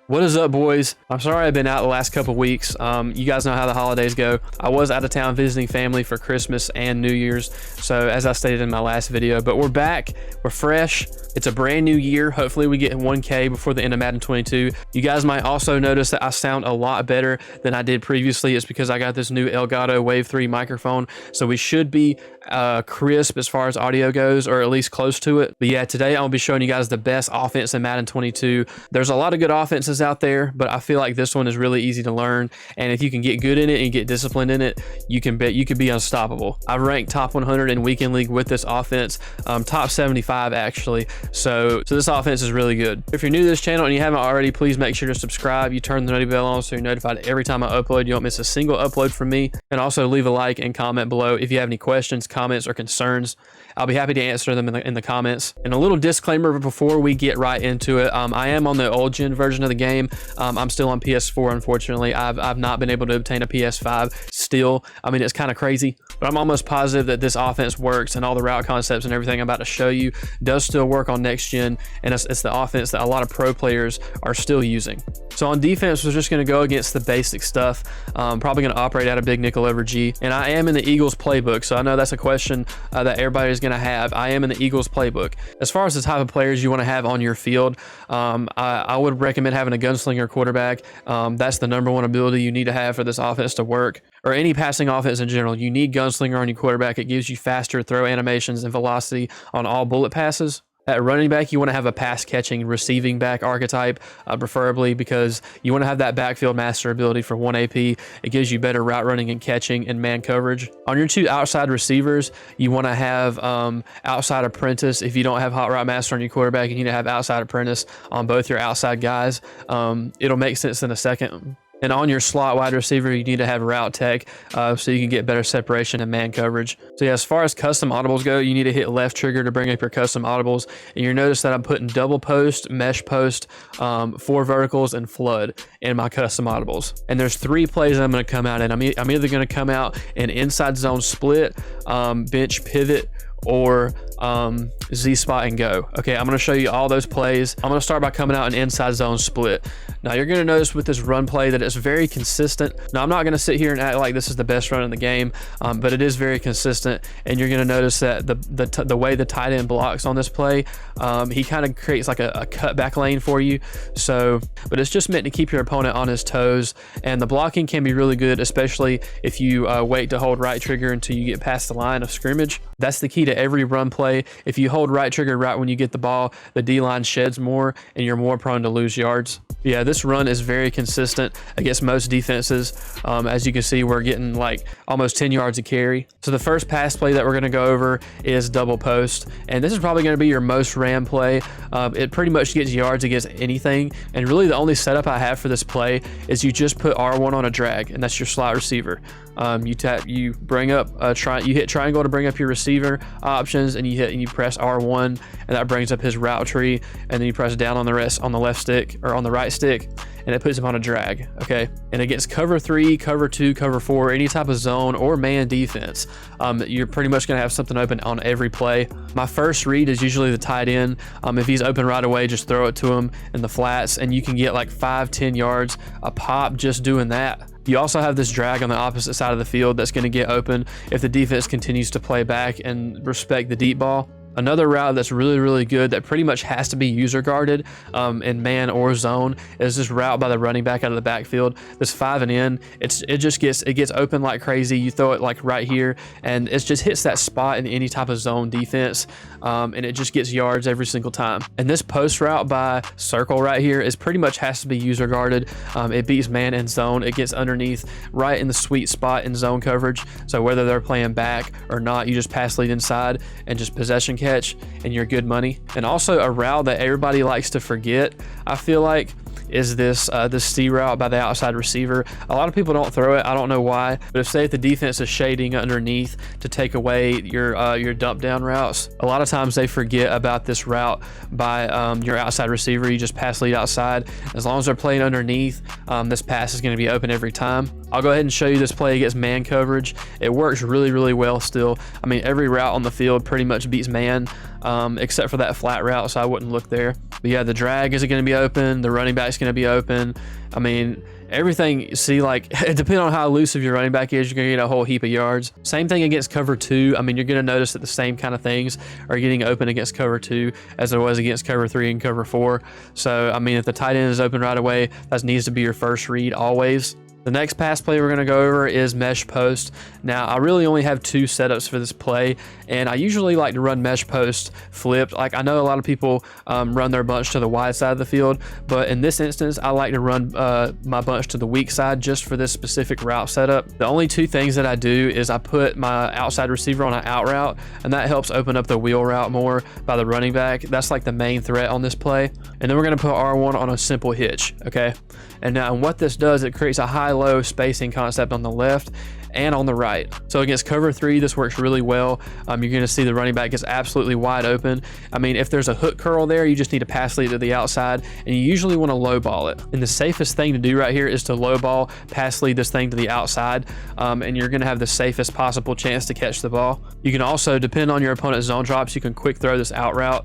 What is up, boys? I'm sorry I've been out the last couple weeks. You guys know how the holidays go. I was out of town visiting family for Christmas and New Year's, so as I stated in my last video, but we're back, we're fresh. It's a brand new year. Hopefully we get 1K before the end of Madden 22. You guys might also notice that I sound a lot better than I did previously. It's because I got this new Elgato Wave 3 microphone, so we should be crisp as far as audio goes, or at least close to it. But yeah, today I'll be showing you guys the best offense in Madden 22. There's a lot of good offenses out there, but I feel like this one is really easy to learn, and if you can get good in it and get disciplined in it, you can bet you could be unstoppable. I've ranked top 100 in weekend league with this offense, top 75 actually. So this offense is really good. If you're new to this channel and you haven't already, please make sure to subscribe. You turn the notification bell on so you're notified every time I upload. You won't miss a single upload from me. And also leave a like and comment below if you have any questions, comments, or concerns. I'll be happy to answer them in the comments. And a little disclaimer before we get right into it. I am on the old gen version of the game. I'm still on PS4, unfortunately. I've not been able to obtain a PS5 still. I mean, it's kind of crazy, but I'm almost positive that this offense works, and all the route concepts and everything I'm about to show you does still work on next gen, and it's the offense that a lot of pro players are still using. So on defense, we're just going to go against the basic stuff. Probably going to operate out of big nickel over G, and I am in the Eagles playbook, so I know that's a question that everybody's going to have. I am in the Eagles playbook. As far as the type of players you want to have on your field, I would recommend having a gunslinger quarterback. That's the #1 ability you need to have for this offense to work, or any passing offense in general. You need gunslinger on your quarterback. It gives you faster throw animations and velocity on all bullet passes. At running back, you want to have a pass-catching receiving back archetype, preferably, because you want to have that backfield master ability for 1 AP. It gives you better route running and catching and man coverage. On your two outside receivers, you want to have outside apprentice. If you don't have hot route master on your quarterback, you need to have outside apprentice on both your outside guys. It'll make sense in a second. And on your slot wide receiver, you need to have route tech so you can get better separation and man coverage. So yeah, as far as custom audibles go, you need to hit left trigger to bring up your custom audibles. And you'll notice that I'm putting double post, mesh post, 4 verticals, and flood in my custom audibles. And there's 3 plays I'm going to come out in. I'm either going to come out in inside zone split, bench pivot, or Z spot and go. Okay, I'm going to show you all those plays. I'm going to start by coming out an inside zone split. Now you're going to notice with this run play that it's very consistent. Now I'm not going to sit here and act like this is the best run in the game, but it is very consistent, and you're going to notice that the way the tight end blocks on this play, he kind of creates like a cutback lane for you. So, but it's just meant to keep your opponent on his toes, and the blocking can be really good, especially if you wait to hold right trigger until you get past the line of scrimmage. That's the key to every run play. If you hold right trigger right when you get the ball, the D-line sheds more and you're more prone to lose yards. Yeah, this run is very consistent against most defenses. As you can see, we're getting like almost 10 yards a carry. So the first pass play that we're going to go over is double post, and this is probably going to be your most ran play. It pretty much gets yards against anything, and really the only setup I have for this play is you just put R1 on a drag, and that's your slot receiver. You bring up you hit triangle to bring up your receiver options, and you press R1, and that brings up his route tree, and then you press down on the rest on the left stick or on the right stick, and it puts him on a drag. Okay, and against cover 3, cover 2, cover 4, any type of zone or man defense, you're pretty much going to have something open on every play. My first read is usually the tight end. If he's open right away, just throw it to him in the flats, and you can get like 5-10 yards a pop just doing that. You also have this drag on the opposite side of the field that's going to get open if the defense continues to play back and respect the deep ball. Another route that's really, really good that pretty much has to be user guarded in man or zone is this route by the running back out of the backfield. This 5 and in, it gets open like crazy. You throw it like right here, and it just hits that spot in any type of zone defense, and it just gets yards every single time. And this post route by circle right here is pretty much has to be user guarded. It beats man and zone. It gets underneath right in the sweet spot in zone coverage. So whether they're playing back or not, you just pass lead inside and just possession catch, and you're good money. And also a route that everybody likes to forget, I feel like, is this C route by the outside receiver. A lot of people don't throw it. I don't know why, but if the defense is shading underneath to take away your dump down routes, a lot of times they forget about this route by your outside receiver. You just pass lead outside. As long as they're playing underneath, this pass is going to be open every time. I'll go ahead and show you this play against man coverage. It works really, really well still. I mean, every route on the field pretty much beats man, except for that flat route, so I wouldn't look there. But yeah, the drag is going to be open. The running back's right's going to be open. I mean, everything, see, like, depending on how elusive your running back is, you're going to get a whole heap of yards. Same thing against cover 2. I mean, you're going to notice that the same kind of things are getting open against cover 2 as there was against cover 3 and cover 4. So, I mean, if the tight end is open right away, that needs to be your first read always. The next pass play we're going to go over is mesh post. Now, I really only have 2 setups for this play, and I usually like to run mesh post flipped. Like, I know a lot of people run their bunch to the wide side of the field, but in this instance, I like to run my bunch to the weak side just for this specific route setup. The only 2 things that I do is I put my outside receiver on an out route, and that helps open up the wheel route more by the running back. That's like the main threat on this play. And then we're going to put R1 on a simple hitch, okay? And now what this does, it creates a high-low spacing concept on the left and on the right. So against cover 3, this works really well. You're going to see the running back gets absolutely wide open. I mean, if there's a hook curl there, you just need to pass lead to the outside, and you usually want to low ball it. And the safest thing to do right here is to low ball, pass lead this thing to the outside, and you're going to have the safest possible chance to catch the ball. You can also, depend on your opponent's zone drops, you can quick throw this out route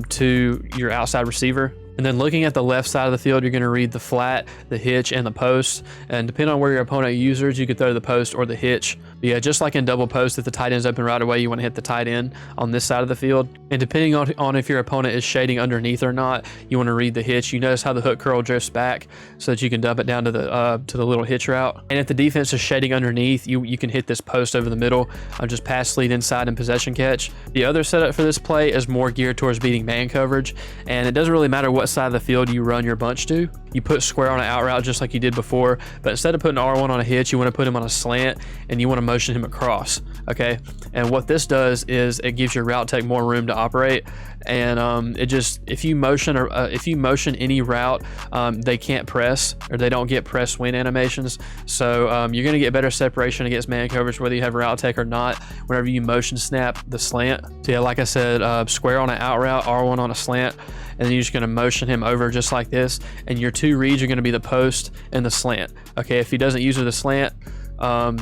to your outside receiver. And then looking at the left side of the field, you're going to read the flat, the hitch, and the post. And depending on where your opponent uses, you could throw the post or the hitch. But yeah, just like in double post, if the tight end's open right away, you want to hit the tight end on this side of the field. And depending on if your opponent is shading underneath or not, you want to read the hitch. You notice how the hook curl drifts back so that you can dump it down to the little hitch route. And if the defense is shading underneath, you can hit this post over the middle, just pass lead inside and possession catch. The other setup for this play is more geared towards beating man coverage, and it doesn't really matter what side of the field you run your bunch to. You put square on an out route just like you did before, but instead of putting R1 on a hitch, you want to put him on a slant, and you want to motion him across, okay? And what this does is it gives your route tech more room to operate, and it just, if you motion any route, they can't press, or they don't get press win animations. So you're going to get better separation against man coverage whether you have route tech or not whenever you motion snap the slant. So yeah, like I said, square on an out route, R1 on a slant, and then you're just going to motion him over just like this, and your 2 reads are going to be the post and the slant. Okay, if he doesn't use the slant,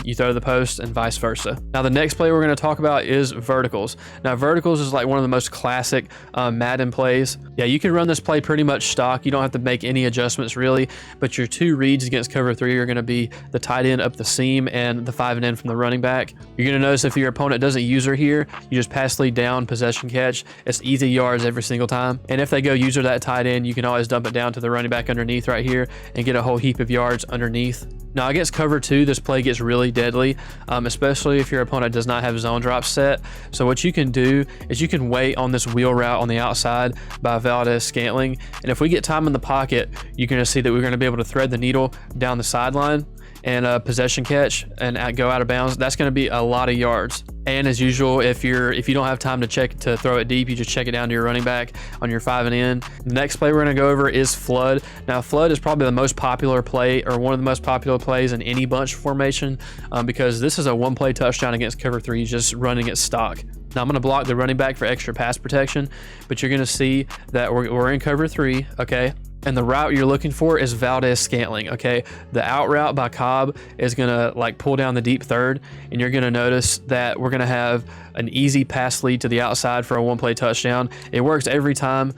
you throw the post and vice versa. Now the next play we're going to talk about is verticals. Now verticals is like one of the most classic Madden plays. Yeah, you can run this play pretty much stock. You don't have to make any adjustments really, but your 2 reads against cover 3 are going to be the tight end up the seam and the 5 and in from the running back. You're going to notice if your opponent doesn't use her here, you just pass lead down, possession catch. It's easy yards every single time. And if they go user that tight end, you can always dump it down to the running back underneath right here and get a whole heap of yards underneath. Now against cover 2, this play gets really deadly, especially if your opponent does not have zone drops set. So what you can do is you can wait on this wheel route on the outside by Valdez Scantling, and if we get time in the pocket, you're going to see that we're going to be able to thread the needle down the sideline and possession catch and go out of bounds. That's going to be a lot of yards. And as usual, if you don't have time to throw it deep, you just check it down to your running back on your 5 and in. The next play we're going to go over is flood. Now flood is probably the most popular play, or one of the most popular plays in any bunch formation, because this is a 1-play touchdown against cover 3, just running it stock. Now I'm going to block the running back for extra pass protection, but you're going to see that we're in cover 3, okay? And the route you're looking for is Valdez Scantling, okay? The out route by Cobb is gonna like pull down the deep third, and you're gonna notice that we're gonna have an easy pass lead to the outside for a 1-play touchdown. It works every time,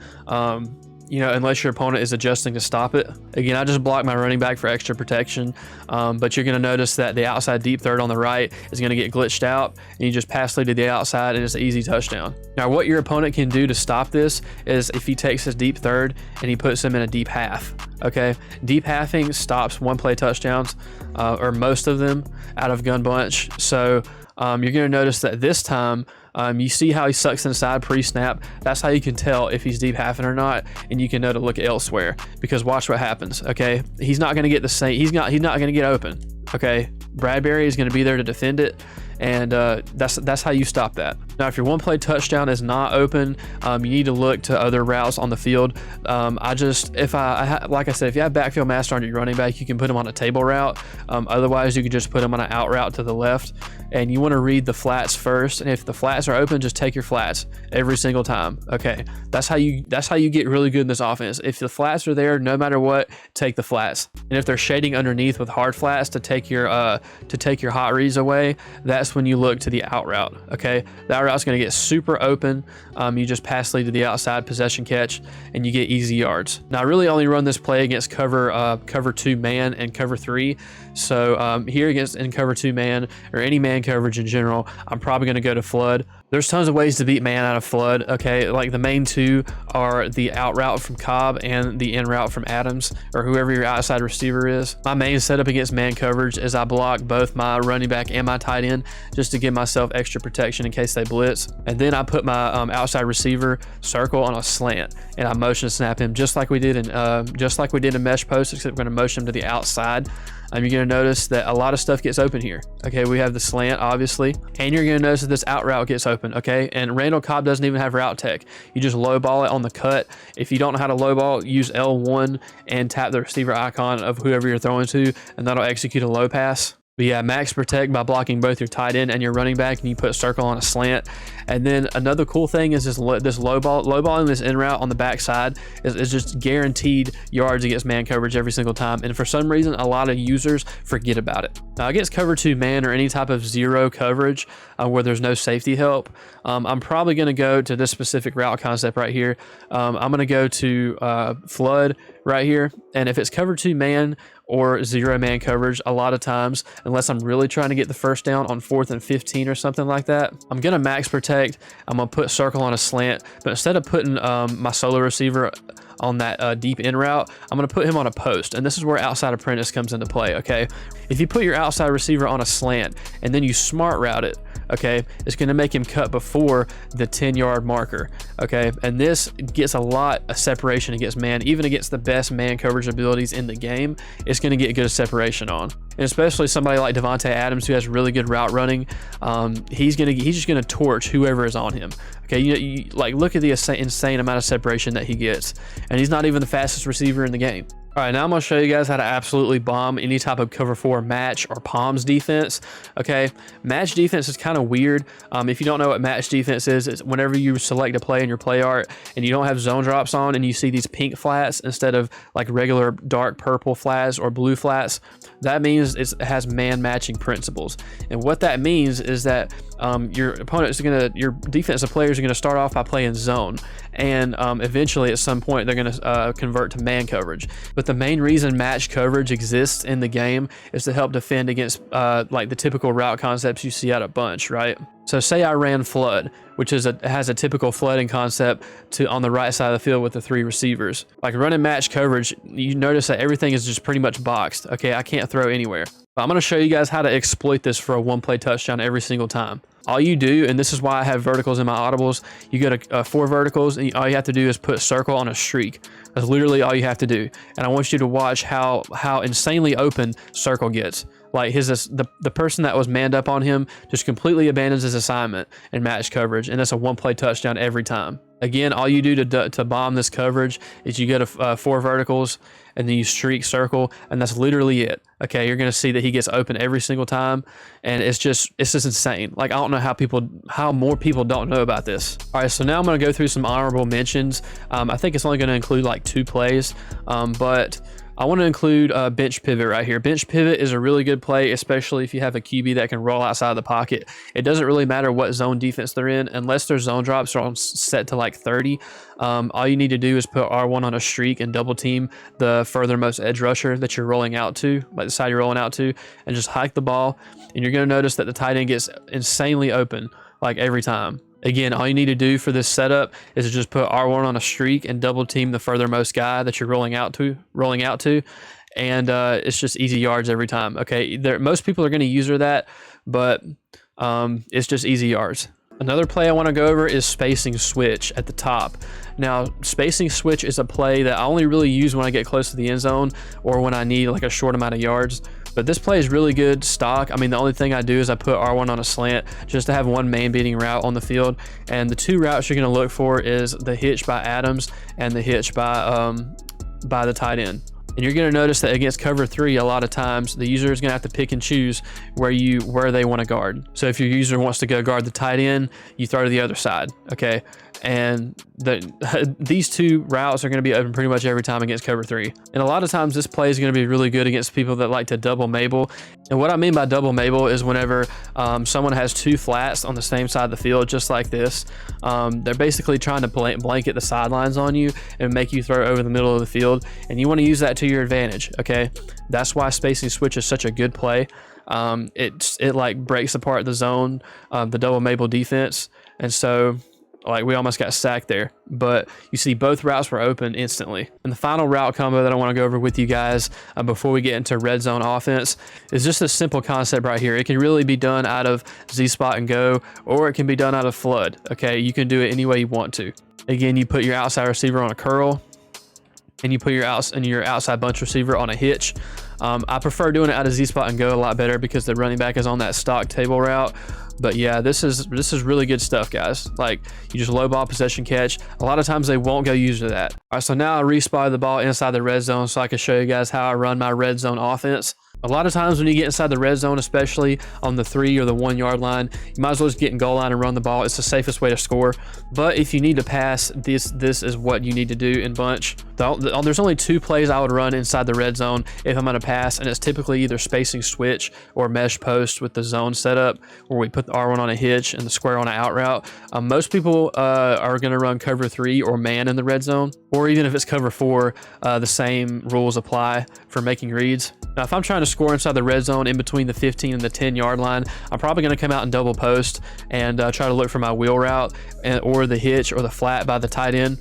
you know, unless your opponent is adjusting to stop it. Again, I just blocked my running back for extra protection, but you're gonna notice that the outside deep third on the right is gonna get glitched out, and you just pass lead to the outside, and it's an easy touchdown. Now, what your opponent can do to stop this is if he takes his deep third and he puts him in a deep half, okay? Deep halving stops 1-play touchdowns, or most of them, out of gun bunch. So you're gonna notice that this time, you see how he sucks inside pre-snap. That's how you can tell if he's deep halving or not, and you can know to look elsewhere, because watch what happens, okay? He's not going to get the same, he's not going to get open, okay? Bradbury is going to be there to defend it, and that's how you stop that. Now, if your 1-play touchdown is not open, you need to look to other routes on the field. Like I said, if you have backfield master on your running back, you can put him on a table route. Otherwise, you can just put him on an out route to the left, and you want to read the flats first. And if the flats are open, just take your flats every single time. Okay, that's how you get really good in this offense. If the flats are there, no matter what, take the flats. And if they're shading underneath with hard flats to take your hot reads away, that's notice when you look to the out route. Okay, the out route is going to get super open. You just pass lead to the outside, possession catch, and you get easy yards. Now I really only run this play against cover 2 man and cover 3. So here against in cover 2 man or any man coverage in general, I'm probably going to go to flood. There's tons of ways to beat man out of flood. Okay, like the main two are the out route from Cobb and the in route from Adams, or whoever your outside receiver is. My main setup against man coverage is I block both my running back and my tight end just to give myself extra protection in case they blitz. And then I put my outside receiver circle on a slant and I motion snap him just like we did in mesh post, except we're going to motion him to the outside. You're going to notice that a lot of stuff gets open here. Okay, we have the slant, obviously, and you're going to notice that this out route gets open. Okay, and Randall Cobb doesn't even have route tech. You just low ball it on the cut. If you don't know how to low ball, use L1 and tap the receiver icon of whoever you're throwing to, and that'll execute a low pass. But yeah, max protect by blocking both your tight end and your running back, and you put circle on a slant. And then another cool thing is this low ball in this in route on the backside is just guaranteed yards against man coverage every single time. And for some reason, a lot of users forget about it. Now against cover 2 man or any type of zero coverage where there's no safety help, I'm probably going to go to this specific route concept right here. I'm going to go to flood right here. And if it's cover 2 man or 0 man coverage, a lot of times, unless I'm really trying to get the first down on 4th and 15 or something like that, I'm going to max protect. I'm going to put circle on a slant, but instead of putting my solo receiver on that deep in route, I'm going to put him on a post. And this is where outside apprentice comes into play. Okay, if you put your outside receiver on a slant and then you smart route it, okay, it's going to make him cut before the 10-yard marker. Okay, and this gets a lot of separation against man, even against the best man coverage abilities in the game. It's going to get good separation on, and especially somebody like Devontae Adams who has really good route running. He's just going to torch whoever is on him. Okay, you like look at the insane amount of separation that he gets, and he's not even the fastest receiver in the game. All right, now I'm going to show you guys how to absolutely bomb any type of cover 4 match or palms defense. Okay, match defense is kind of weird. If you don't know what match defense is, it's whenever you select a play in your play art and you don't have zone drops on and you see these pink flats instead of like regular dark purple flats or blue flats. That means it has man matching principles. And what that means is that your defensive players are going to start off by playing zone, and eventually at some point they're going to convert to man coverage. But the main reason match coverage exists in the game is to help defend against like the typical route concepts you see out of bunch, right? So say I ran flood, which has a typical flooding concept on the right side of the field with the 3 receivers. Like running match coverage, you notice that everything is just pretty much boxed. Okay, I can't throw anywhere. But I'm going to show you guys how to exploit this for a one-play touchdown every single time. All you do, and this is why I have verticals in my audibles, you go to 4 verticals, and all you have to do is put circle on a streak. That's literally all you have to do. And I want you to watch how insanely open circle gets. Like the person that was manned up on him just completely abandons his assignment in match coverage, and that's a one-play touchdown every time. Again, all you do to bomb this coverage is you go to 4 verticals and then you streak circle, and that's literally it. Okay, you're gonna see that he gets open every single time, and it's just insane. Like I don't know how more people don't know about this. All right, so now I'm gonna go through some honorable mentions. I think it's only gonna include like 2 plays, but I want to include bench pivot right here. Bench pivot is a really good play, especially if you have a QB that can roll outside of the pocket. It doesn't really matter what zone defense they're in, unless their zone drops are set to like 30. All you need to do is put R1 on a streak and double team the furthermost edge rusher that you're rolling out to, like the side you're rolling out to, and just hike the ball. And you're going to notice that the tight end gets insanely open like every time. Again, all you need to do for this setup is to just put R1 on a streak and double team the furthermost guy that you're rolling out to, and it's just easy yards every time. Okay, most people are going to use that, but it's just easy yards. Another play I want to go over is spacing switch at the top. Now, spacing switch is a play that I only really use when I get close to the end zone or when I need like a short amount of yards. But this play is really good stock. I mean, the only thing I do is I put R1 on a slant just to have one man beating route on the field. And the 2 routes you're going to look for is the hitch by Adams and the hitch by the tight end. And you're going to notice that against cover 3, a lot of times the user is going to have to pick and choose where they want to guard. So if your user wants to go guard the tight end, you throw to the other side. Okay. and these two routes are going to be open pretty much every time against cover 3. And a lot of times this play is going to be really good against people that like to double Mabel. And what I mean by double Mabel is whenever someone has 2 flats on the same side of the field, just like this, they're basically trying to blanket the sidelines on you and make you throw over the middle of the field, and you want to use that to your advantage. Okay, that's why spacing switch is such a good play. It like breaks apart the zone, the double Mabel defense, and so like we almost got sacked there. But you see both routes were open instantly. And the final route combo that I want to go over with you guys before we get into red zone offense is just a simple concept right here. It can really be done out of Z spot and go, or it can be done out of flood. Okay, you can do it any way you want to. Again, you put your outside receiver on a curl, and you put your outside bunch receiver on a hitch. I prefer doing it out of Z spot and go a lot better because the running back is on that stock table route. But yeah, this is really good stuff, guys. Like, you just low ball possession catch. A lot of times they won't go use that. All right, so now I respotted the ball inside the red zone so I can show you guys how I run my red zone offense. A lot of times when you get inside the red zone, especially on the 3 or the 1 yard line, you might as well just get in goal line and run the ball. It's the safest way to score. But if you need to pass, this is what you need to do in bunch. There's only 2 plays I would run inside the red zone if I'm going to pass, and it's typically either spacing switch or mesh post with the zone setup, where we put the R1 on a hitch and the square on an out route. Most people are going to run cover 3 or man in the red zone, or even if it's cover 4, the same rules apply for making reads. Now, if I'm trying to score inside the red zone in between the 15 and the 10 yard line, I'm probably going to come out and double post and try to look for my wheel route or the hitch or the flat by the tight end.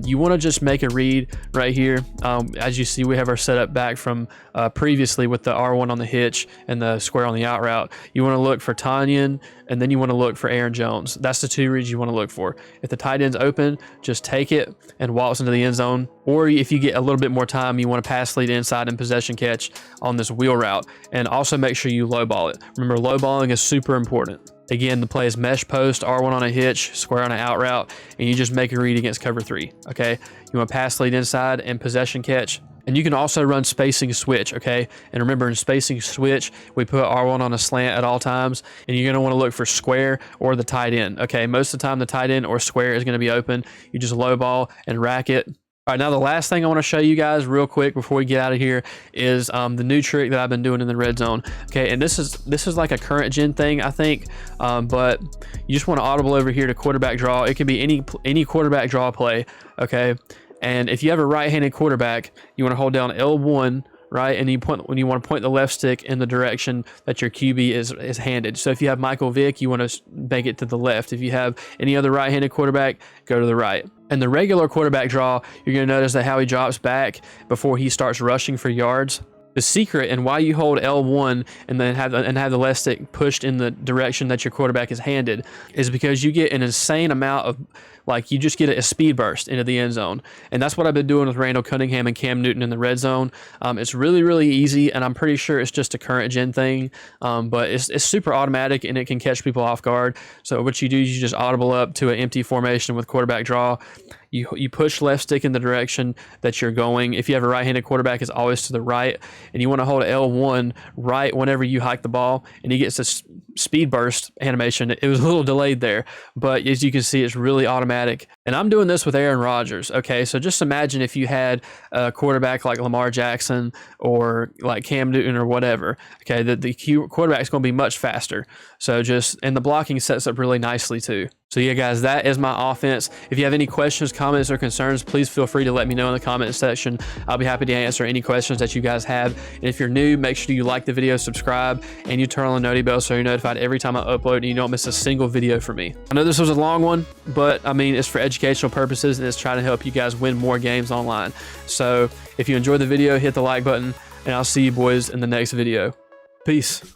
You want to just make a read right here. As you see, we have our setup back from previously with the R1 on the hitch and the square on the out route. You want to look for Tanyan, and then you want to look for Aaron Jones. That's the 2 reads you want to look for. If the tight end's open, just take it and waltz into the end zone. Or if you get a little bit more time, you want to pass lead inside and possession catch on this wheel route. And also make sure you low ball it. Remember, low balling is super important. Again, the play is mesh post, R1 on a hitch, square on an out route, and you just make a read against cover 3. Okay, you want to pass lead inside and possession catch. And you can also run spacing switch, okay? And remember, in spacing switch, we put R1 on a slant at all times, and you're gonna wanna look for square or the tight end, okay? Most of the time, the tight end or square is gonna be open. You just low ball and rack it. All right, now the last thing I want to show you guys real quick before we get out of here is the new trick that I've been doing in the red zone. Okay, and this is like a current gen thing, I think, but you just want to audible over here to quarterback draw. It can be any quarterback draw play, okay? And if you have a right-handed quarterback, you want to hold down L1, right? And when you want to point the left stick in the direction that your QB is handed. So if you have Michael Vick, you want to make it to the left. If you have any other right-handed quarterback, go to the right. And the regular quarterback draw, you're going to notice that how he drops back before he starts rushing for yards. The secret and why you hold L1 and then have the left stick pushed in the direction that your quarterback is handed is because you get an insane amount of, like, you just get a speed burst into the end zone. And that's what I've been doing with Randall Cunningham and Cam Newton in the red zone. It's really, really easy, and I'm pretty sure it's just a current gen thing, but it's super automatic and it can catch people off guard. So what you do is you just audible up to an empty formation with quarterback draw. You push left stick in the direction that you're going. If you have a right-handed quarterback, it's always to the right, and you want to hold L1 right whenever you hike the ball, and he gets this speed burst animation. It was a little delayed there, but as you can see, it's really automatic. And I'm doing this with Aaron Rodgers. Okay, so just imagine if you had a quarterback like Lamar Jackson or like Cam Newton or whatever. Okay, the quarterback is going to be much faster. So and the blocking sets up really nicely too. So yeah, guys, that is my offense. If you have any questions, comments, or concerns, please feel free to let me know in the comment section. I'll be happy to answer any questions that you guys have. And if you're new, make sure you like the video, subscribe, and you turn on the noti bell so you're notified every time I upload and you don't miss a single video from me. I know this was a long one, but I mean, it's for educational purposes and it's trying to help you guys win more games online. So if you enjoyed the video, hit the like button, and I'll see you boys in the next video. Peace.